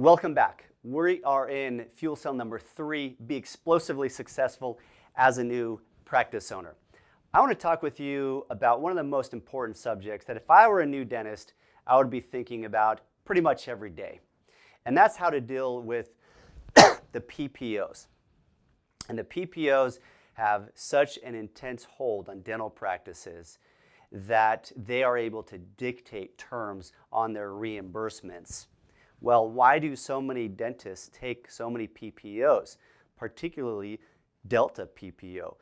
Welcome back. We are in fuel cell number 3, be explosively successful as a new practice owner. I want to talk with you about one of the most important subjects that if I were a new dentist, I would be thinking about pretty much every day. And that's how to deal with the PPOs. And the PPOs have such an intense hold on dental practices that they are able to dictate terms on their reimbursements. Well, why do so many dentists take so many PPOs, particularly Delta PPO?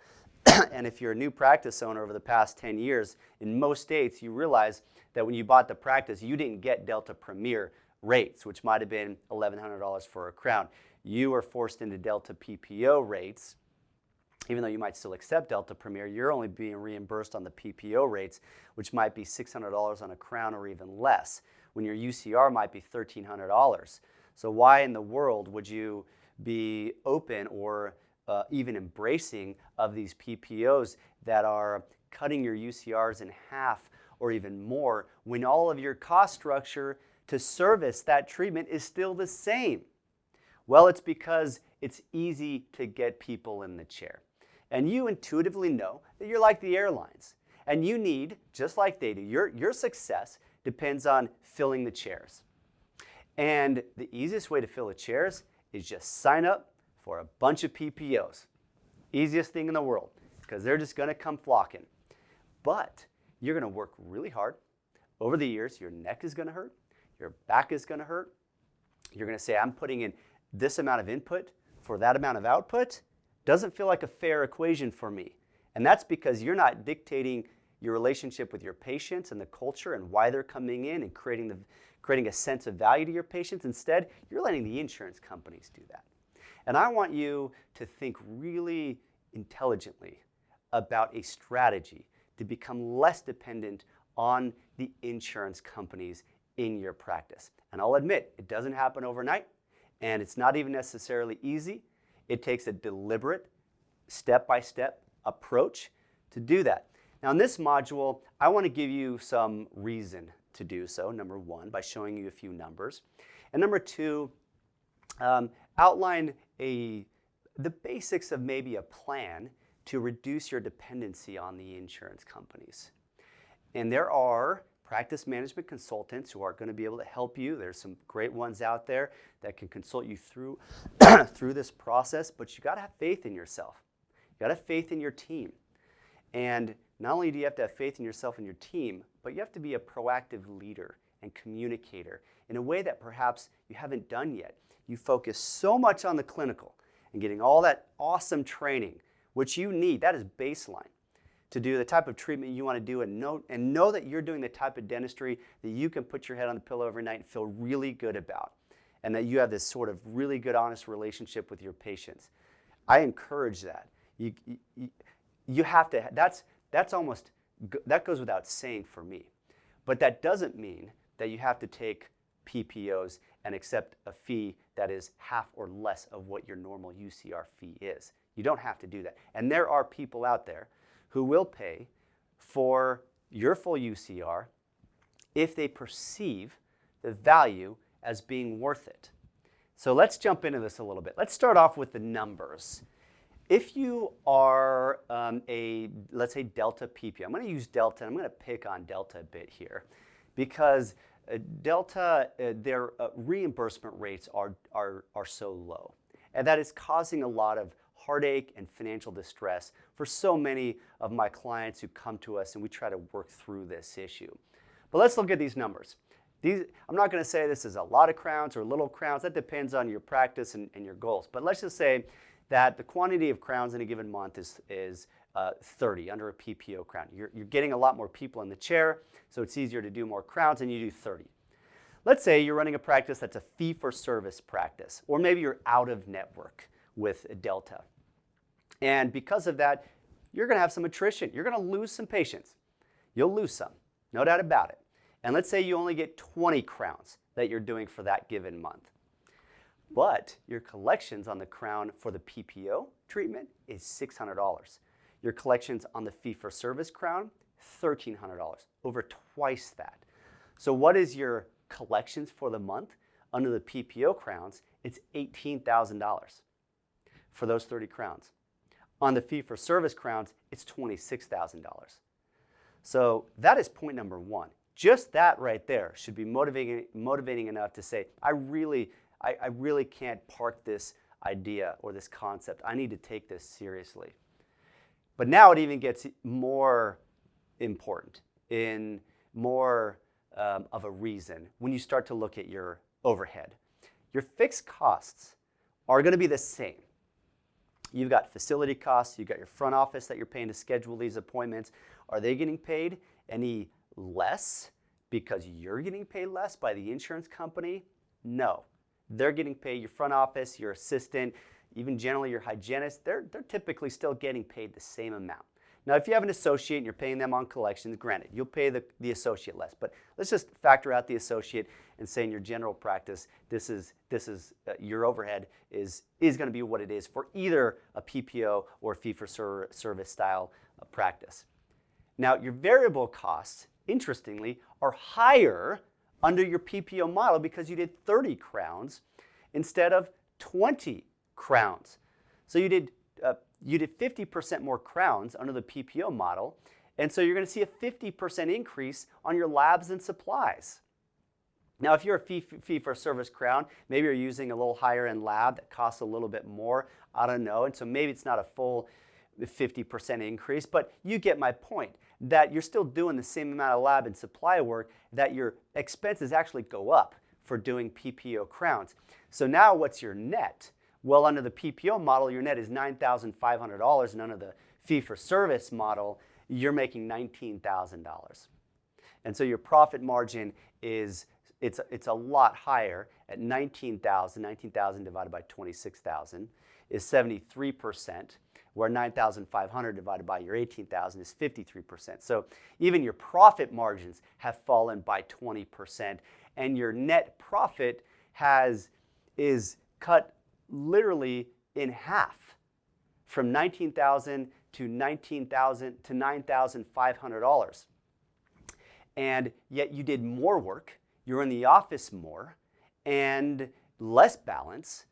And if you're a new practice owner over the past 10 years, in most states, you realize that when you bought the practice, you didn't get Delta Premier rates, which might have been $1,100 for a crown. You were forced into Delta PPO rates. Even though you might still accept Delta Premier, you're only being reimbursed on the PPO rates, which might be $600 on a crown or even less, when your UCR might be $1,300. So why in the world would you be open or even embracing of these PPOs that are cutting your UCRs in half or even more when all of your cost structure to service that treatment is still the same? Well, it's because it's easy to get people in the chair. And you intuitively know that you're like the airlines. And you need, just like they do, your success depends on filling the chairs. And the easiest way to fill the chairs is just sign up for a bunch of PPOs. Easiest thing in the world, because they're just going to come flocking. But you're going to work really hard. Over the years, your neck is going to hurt. Your back is going to hurt. You're going to say, I'm putting in this amount of input for that amount of output. Doesn't feel like a fair equation for me. And that's because you're not dictating your relationship with your patients and the culture and why they're coming in and creating a sense of value to your patients. Instead, you're letting the insurance companies do that. And I want you to think really intelligently about a strategy to become less dependent on the insurance companies in your practice. And I'll admit, it doesn't happen overnight, and it's not even necessarily easy. It takes a deliberate, step-by-step approach to do that. Now in this module, I want to give you some reason to do so, number one, by showing you a few numbers. And number two, outline the basics of maybe a plan to reduce your dependency on the insurance companies. And there are practice management consultants who are going to be able to help you. There's some great ones out there that can consult you through, through this process, but you got to have faith in yourself. You got to have faith in your team. And not only do you have to have faith in yourself and your team, but you have to be a proactive leader and communicator in a way that perhaps you haven't done yet. You focus so much on the clinical and getting all that awesome training, which you need, that is baseline, to do the type of treatment you want to do and know that you're doing the type of dentistry that you can put your head on the pillow every night and feel really good about, and that you have this sort of really good, honest relationship with your patients. I encourage that. You have to, that goes without saying for me. But that doesn't mean that you have to take PPOs and accept a fee that is half or less of what your normal UCR fee is. You don't have to do that. And there are people out there who will pay for your full UCR if they perceive the value as being worth it. So let's jump into this a little bit. Let's start off with the numbers. If you are let's say Delta PPO, I'm going to use Delta, and I'm going to pick on Delta a bit here, because Delta, their reimbursement rates are so low. And that is causing a lot of heartache and financial distress for so many of my clients who come to us and we try to work through this issue. But let's look at these numbers. I'm not going to say this is a lot of crowns or little crowns. That depends on your practice and your goals. But let's just say that the quantity of crowns in a given month is 30 under a PPO crown. You're getting a lot more people in the chair, so it's easier to do more crowns, and you do 30. Let's say you're running a practice that's a fee-for-service practice, or maybe you're out of network with Delta. And because of that, you're going to have some attrition. You're going to lose some patients. You'll lose some, no doubt about it. And let's say you only get 20 crowns that you're doing for that given month. But your collections on the crown for the PPO treatment is $600. Your collections on the fee-for-service crown, $1,300, over twice that. So what is your collections for the month? under the PPO crowns, it's $18,000 for those 30 crowns. On the fee-for-service crowns, it's $26,000. So that is point number one. Just that right there should be motivating enough to say, I really can't park this idea or this concept. I need to take this seriously. But now it even gets more important, in more of a reason when you start to look at your overhead. Your fixed costs are going to be the same. You've got facility costs, you've got your front office that you're paying to schedule these appointments. Are they getting paid any less because you're getting paid less by the insurance company? No. They're getting paid, your front office, your assistant, even generally your hygienist, they're typically still getting paid the same amount. Now, if you have an associate and you're paying them on collections, granted, you'll pay the associate less. But let's just factor out the associate and say in your general practice, this is your overhead is going to be what it is for either a PPO or fee-for-service style practice. Now, your variable costs, interestingly, are higher under your PPO model because you did 30 crowns instead of 20 crowns. So you did 50% more crowns under the PPO model, and so you're going to see a 50% increase on your labs and supplies. Now, if you're a fee-for-service crown, maybe you're using a little higher-end lab that costs a little bit more, I don't know, and so maybe it's not a full 50% increase, but you get my point, that you're still doing the same amount of lab and supply work, that your expenses actually go up for doing PPO crowns. So now what's your net? Well, under the PPO model, your net is $9,500, and under the fee-for-service model, you're making $19,000. And so your profit margin is it's a lot higher at 19,000. 19,000 divided by 26,000 is 73%, where 9,500 divided by your 18,000 is 53%. So even your profit margins have fallen by 20%, and your net profit is cut literally in half, from $19,000 to $9,500. And yet you did more work, you're in the office more, and less balance,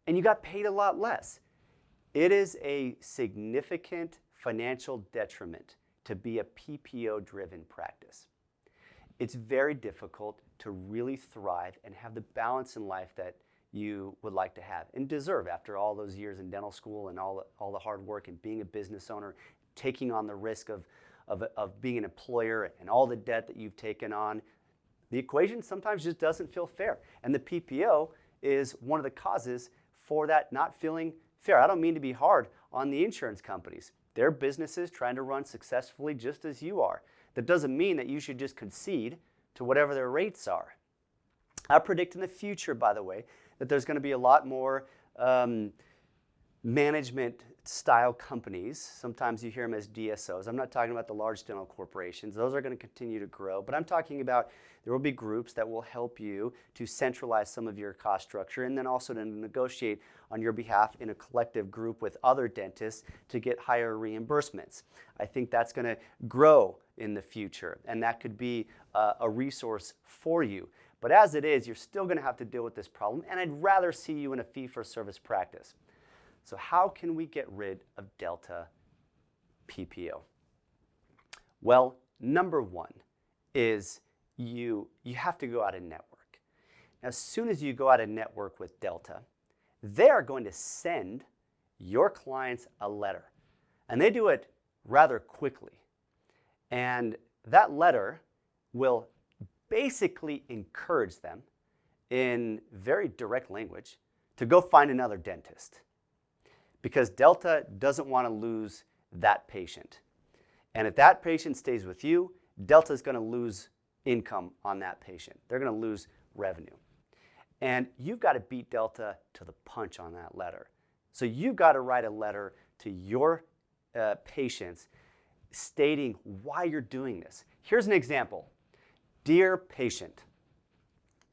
and you got paid a lot less. It is a significant financial detriment to be a PPO-driven practice. It's very difficult to really thrive and have the balance in life that you would like to have and deserve after all those years in dental school and all the hard work and being a business owner, taking on the risk of being an employer and all the debt that you've taken on. The equation sometimes just doesn't feel fair. And the PPO is one of the causes for that not feeling fair. I don't mean to be hard on the insurance companies. They're businesses trying to run successfully just as you are. That doesn't mean that you should just concede to whatever their rates are. I predict in the future, by the way, that there's going to be a lot more management style companies. Sometimes you hear them as DSOs. I'm not talking about the large dental corporations. Those are going to continue to grow. But I'm talking about there will be groups that will help you to centralize some of your cost structure and then also to negotiate on your behalf in a collective group with other dentists to get higher reimbursements. I think that's going to grow in the future, and that could be a resource for you. But as it is, you're still going to have to deal with this problem, and I'd rather see you in a fee-for-service practice. So how can we get rid of Delta PPO? Well, number one is you have to go out and network. Now, as soon as you go out and network with Delta, they are going to send your clients a letter. And they do it rather quickly. And that letter will basically encourage them in very direct language to go find another dentist, because Delta doesn't want to lose that patient. And if that patient stays with you, Delta is going to lose income on that patient. They're going to lose revenue. And you've got to beat Delta to the punch on that letter. So you've got to write a letter to your patients stating why you're doing this. Here's an example. Dear patient,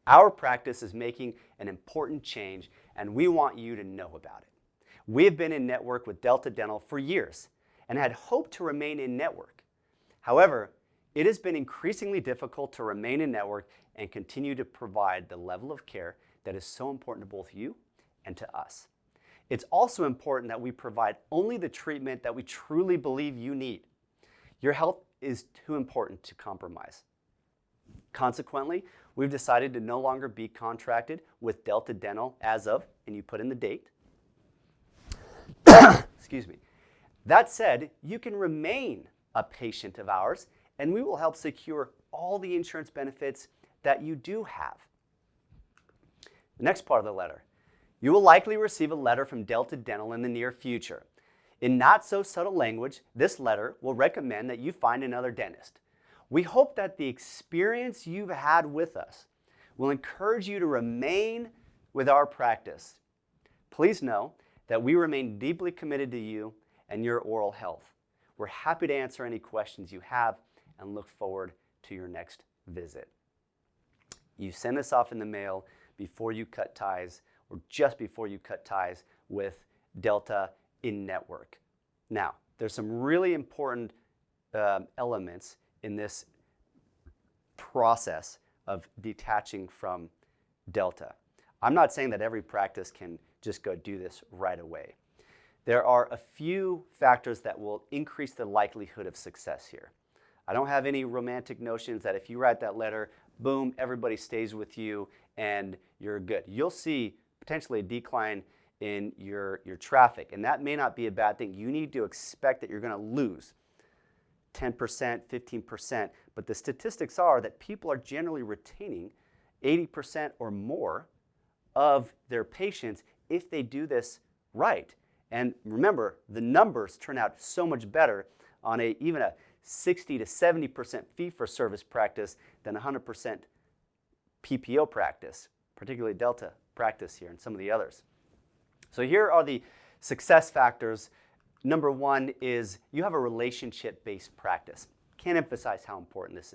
our practice is making an important change, and we want you to know about it. We've been in network with Delta Dental for years and had hoped to remain in network. However, it has been increasingly difficult to remain in network and continue to provide the level of care that is so important to both you and to us. It's also important that we provide only the treatment that we truly believe you need. Your health is too important to compromise. Consequently, we've decided to no longer be contracted with Delta Dental as of, and you put in the date. Excuse me. That said, you can remain a patient of ours, and we will help secure all the insurance benefits that you do have. The next part of the letter. You will likely receive a letter from Delta Dental in the near future. In not so subtle language, this letter will recommend that you find another dentist. We hope that the experience you've had with us will encourage you to remain with our practice. Please know that we remain deeply committed to you and your oral health. We're happy to answer any questions you have and look forward to your next visit. You send this off in the mail before you cut ties, or just before you cut ties with Delta in-network. Now, there's some really important elements in this process of detaching from Delta. I'm not saying that every practice can just go do this right away. There are a few factors that will increase the likelihood of success here. I don't have any romantic notions that if you write that letter, boom, everybody stays with you and you're good. You'll see potentially a decline in your traffic, and that may not be a bad thing. You need to expect that you're going to lose 10%, 15%, but the statistics are that people are generally retaining 80% or more of their patients if they do this right. And remember, the numbers turn out so much better on even a 60 to 70% fee-for-service practice than 100% PPO practice, particularly Delta practice here and some of the others. So here are the success factors. Number one is you have a relationship-based practice. Can't emphasize how important this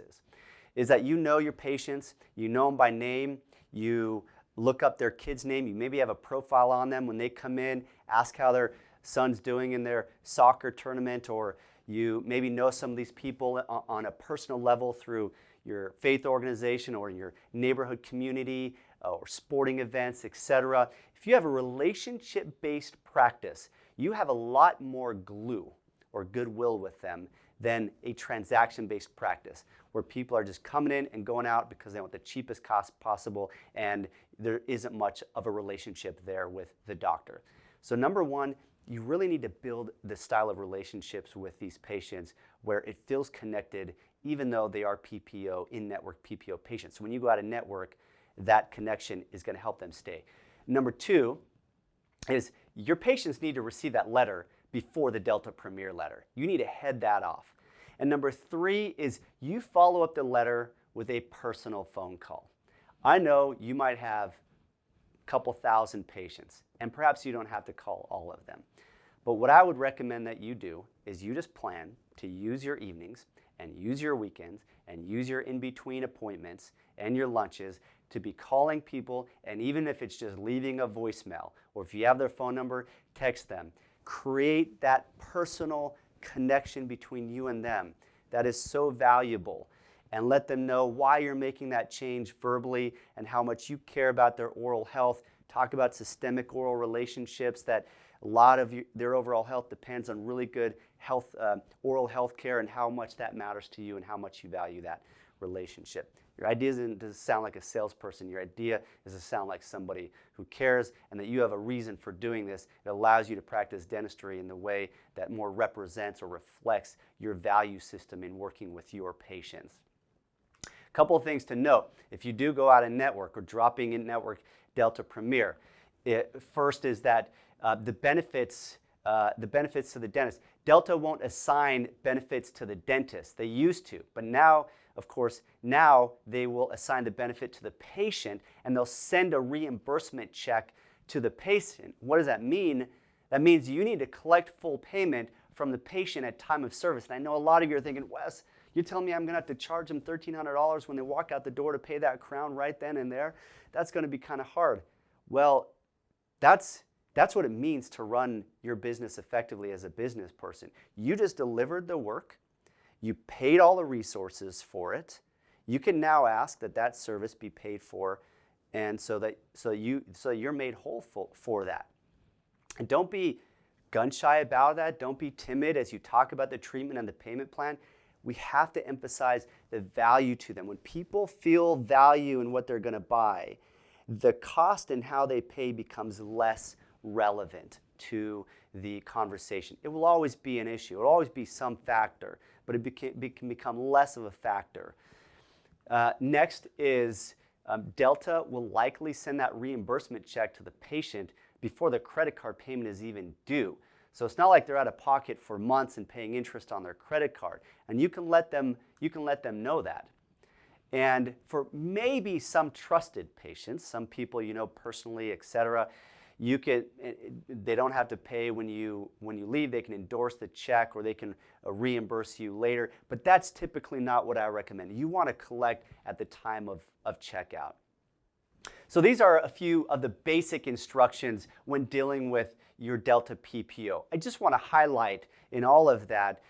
is that you know your patients, you know them by name, you look up their kid's name, you maybe have a profile on them when they come in, ask how their son's doing in their soccer tournament, or you maybe know some of these people on a personal level through your faith organization or your neighborhood community or sporting events, etc. If you have a relationship-based practice, you have a lot more glue or goodwill with them than a transaction-based practice where people are just coming in and going out because they want the cheapest cost possible and there isn't much of a relationship there with the doctor. So number one, you really need to build the style of relationships with these patients where it feels connected even though they are PPO, in-network PPO patients. So when you go out of network, that connection is going to help them stay. Number two is your patients need to receive that letter before the Delta Premier letter. You need to head that off. And number three is you follow up the letter with a personal phone call. I know you might have a couple thousand patients, and perhaps you don't have to call all of them. But what I would recommend that you do is you just plan to use your evenings and use your weekends and use your in-between appointments and your lunches to be calling people, and even if it's just leaving a voicemail, or if you have their phone number, text them. Create that personal connection between you and them that is so valuable, and let them know why you're making that change verbally and how much you care about their oral health. Talk about systemic oral relationships, that a lot of their overall health depends on really good health, oral health care, and how much that matters to you and how much you value that relationship. Your idea isn't to sound like a salesperson. Your idea is to sound like somebody who cares and that you have a reason for doing this. It allows you to practice dentistry in the way that more represents or reflects your value system in working with your patients. A couple of things to note. If you do go out of network or dropping in network Delta Premier, first is that the benefits to the dentist. Delta won't assign benefits to the dentist. They used to, but now, of course, now they will assign the benefit to the patient, and they'll send a reimbursement check to the patient. What does that mean? That means you need to collect full payment from the patient at time of service. And I know a lot of you are thinking, Wes, you're telling me I'm going to have to charge them $1,300 when they walk out the door to pay that crown right then and there? That's going to be kind of hard. Well, that's what it means to run your business effectively as a business person. You just delivered the work. You paid all the resources for it. You can now ask that that service be paid for and so you're made whole for that. And don't be gun shy about that. Don't be timid as you talk about the treatment and the payment plan. We have to emphasize the value to them. When people feel value in what they're going to buy, the cost and how they pay becomes less relevant to the conversation. It will always be an issue. It will always be some factor, but it can become less of a factor. Next is Delta will likely send that reimbursement check to the patient before the credit card payment is even due. So it's not like they're out of pocket for months and paying interest on their credit card. And you can let them know that. And for maybe some trusted patients, some people you know personally, etc., they don't have to pay when you leave. They can endorse the check or they can reimburse you later. But that's typically not what I recommend. You want to collect at the time of checkout. So these are a few of the basic instructions when dealing with your Delta PPO. I just want to highlight in all of that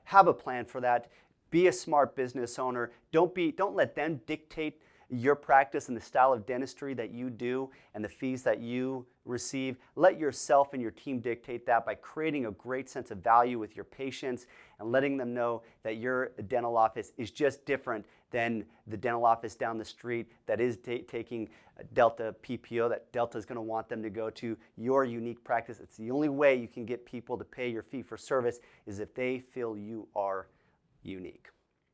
have a plan for that. Be a smart business owner. Don't let them dictate your practice and the style of dentistry that you do and the fees that you receive. Let yourself and your team dictate that by creating a great sense of value with your patients and letting them know that your dental office is just different than the dental office down the street that is taking Delta PPO, that Delta is going to want them to go to your unique practice. It's the only way you can get people to pay your fee for service is if they feel you are unique.